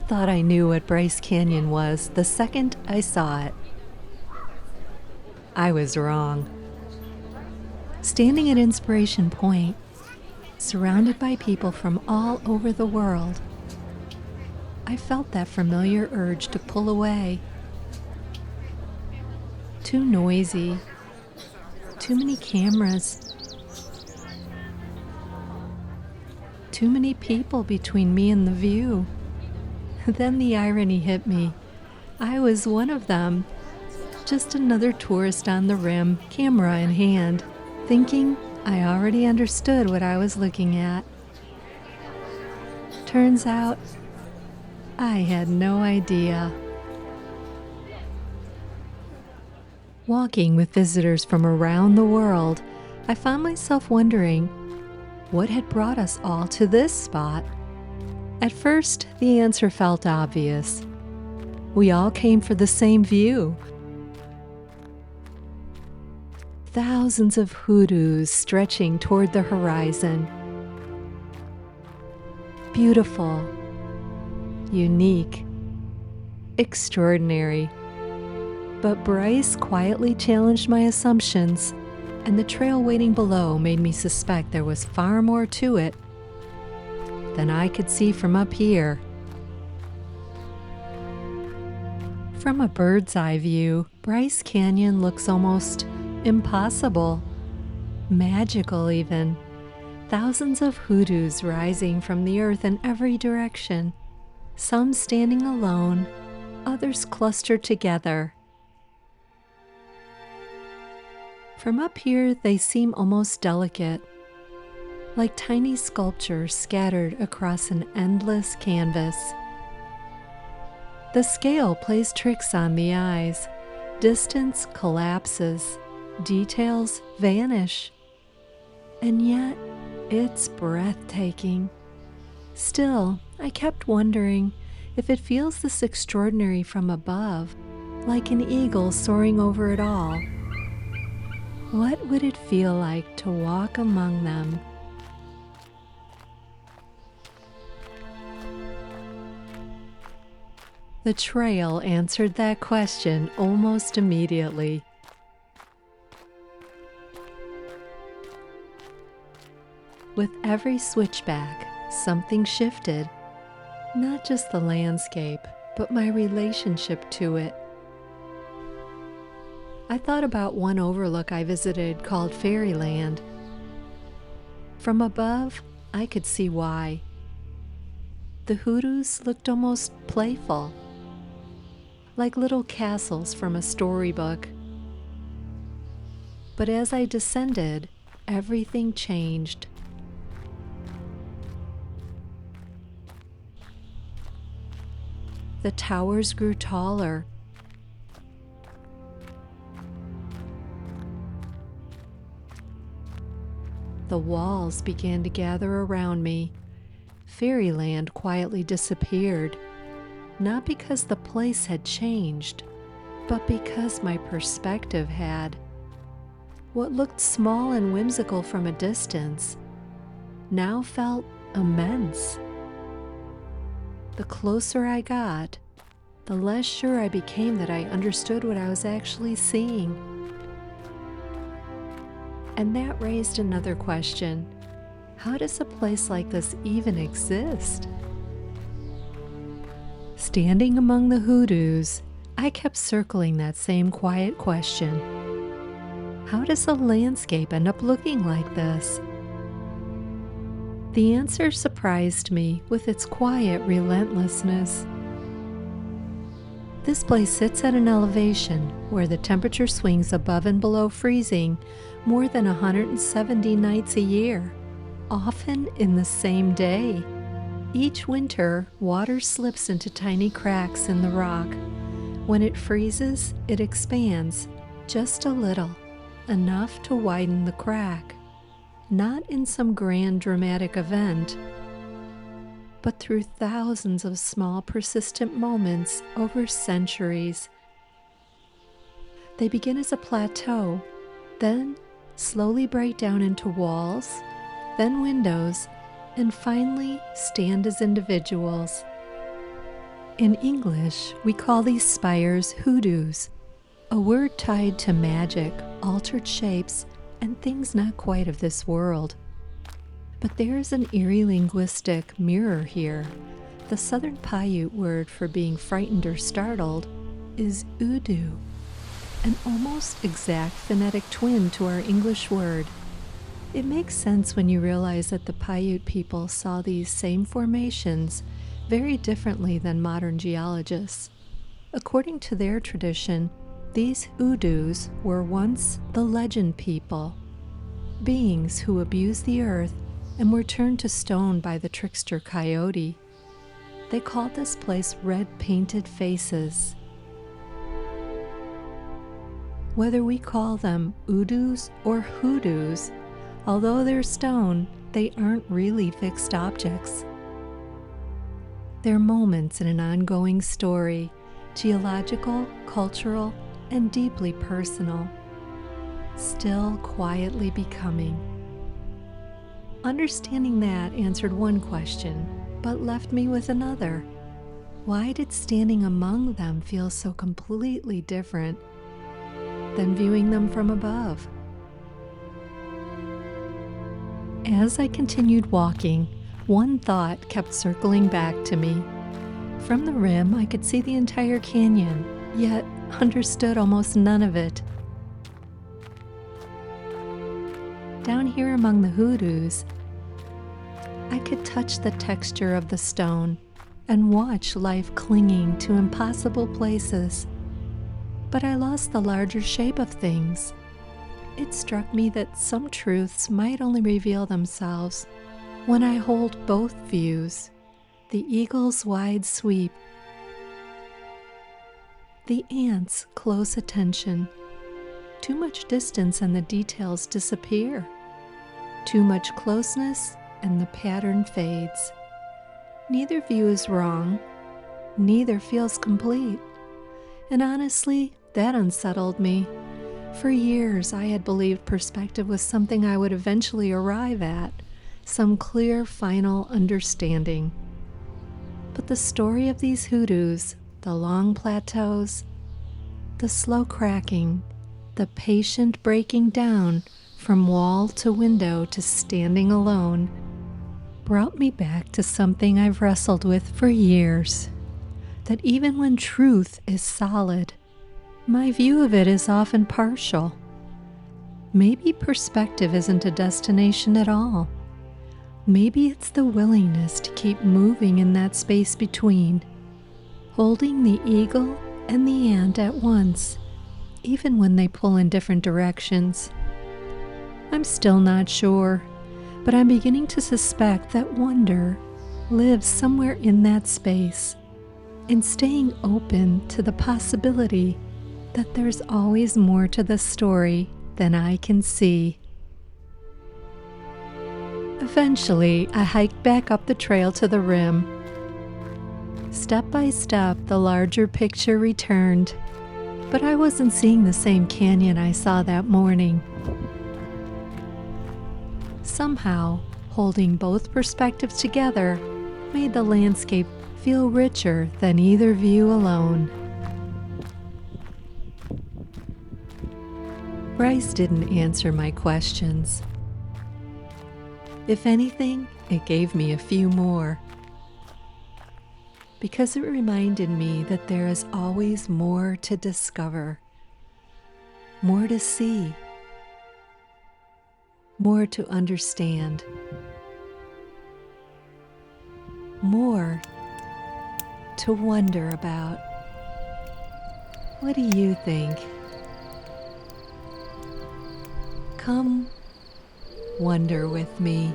thought I knew what Bryce Canyon was the second I saw it. I was wrong. Standing at Inspiration Point, surrounded by people from all over the world, I felt that familiar urge to pull away. Too noisy, too many cameras, too many people between me and the view. Then the irony hit me. I was one of them, just another tourist on the rim, camera in hand, thinking I already understood what I was looking at. Turns out, I had no idea. Walking with visitors from around the world, I found myself wondering what had brought us all to this spot. At first, the answer felt obvious. We all came for the same view. Thousands of hoodoos stretching toward the horizon. Beautiful, unique, extraordinary. But Bryce quietly challenged my assumptions, and the trail waiting below made me suspect there was far more to it than I could see from up here. From a bird's eye view, Bryce Canyon looks almost impossible, magical even. Thousands of hoodoos rising from the earth in every direction, some standing alone, others clustered together. From up here, they seem almost delicate, like tiny sculptures scattered across an endless canvas. The scale plays tricks on the eyes. Distance collapses, details vanish, and yet it's breathtaking. Still, I kept wondering if it feels this extraordinary from above, like an eagle soaring over it all. What would it feel like to walk among them? The trail answered that question almost immediately. With every switchback, something shifted. Not just the landscape, but my relationship to it. I thought about one overlook I visited called Fairyland. From above, I could see why. The hoodoos looked almost playful, like little castles from a storybook. But as I descended, everything changed. The towers grew taller. The walls began to gather around me. Fairyland quietly disappeared, not because the place had changed, but because my perspective had. What looked small and whimsical from a distance now felt immense. The closer I got, the less sure I became that I understood what I was actually seeing. And that raised another question. How does a place like this even exist? Standing among the hoodoos, I kept circling that same quiet question. How does a landscape end up looking like this? The answer surprised me with its quiet relentlessness. This place sits at an elevation where the temperature swings above and below freezing more than 170 nights a year, often in the same day. Each winter, water slips into tiny cracks in the rock. When it freezes, it expands just a little, enough to widen the crack. Not in some grand dramatic event, but through thousands of small persistent moments over centuries. They begin as a plateau, then slowly break down into walls, then windows, and finally stand as individuals. In English, we call these spires hoodoos, a word tied to magic, altered shapes, and things not quite of this world. But there's an eerie linguistic mirror here. The Southern Paiute word for being frightened or startled is udu, an almost exact phonetic twin to our English word. It makes sense when you realize that the Paiute people saw these same formations very differently than modern geologists. According to their tradition, these hoodoos were once the legend people, beings who abused the earth and were turned to stone by the trickster coyote. They called this place Red Painted Faces. Whether we call them hoodoos or hoodoos, although they're stone, they aren't really fixed objects. They're moments in an ongoing story, geological, cultural, and deeply personal, still quietly becoming. Understanding that answered one question, but left me with another. Why did standing among them feel so completely different than viewing them from above? As I continued walking, one thought kept circling back to me. From the rim, I could see the entire canyon, yet understood almost none of it. Down here among the hoodoos, I could touch the texture of the stone and watch life clinging to impossible places. But I lost the larger shape of things. It struck me that some truths might only reveal themselves when I hold both views, the eagle's wide sweep, the ant's close attention. Too much distance and the details disappear. Too much closeness and the pattern fades. Neither view is wrong, neither feels complete. And honestly, that unsettled me. For years, I had believed perspective was something I would eventually arrive at, some clear, final understanding. But the story of these hoodoos, the long plateaus, the slow cracking, the patient breaking down from wall to window to standing alone, brought me back to something I've wrestled with for years, that even when truth is solid, my view of it is often partial. Maybe perspective isn't a destination at all. Maybe it's the willingness to keep moving in that space between, holding the eagle and the ant at once, even when they pull in different directions. I'm still not sure, but I'm beginning to suspect that wonder lives somewhere in that space, in staying open to the possibility that there's always more to the story than I can see. Eventually, I hiked back up the trail to the rim. Step by step, the larger picture returned, but I wasn't seeing the same canyon I saw that morning. Somehow, holding both perspectives together made the landscape feel richer than either view alone. Bryce didn't answer my questions. If anything, it gave me a few more, because it reminded me that there is always more to discover, more to see, more to understand, more to wonder about. What do you think? Come wonder with me.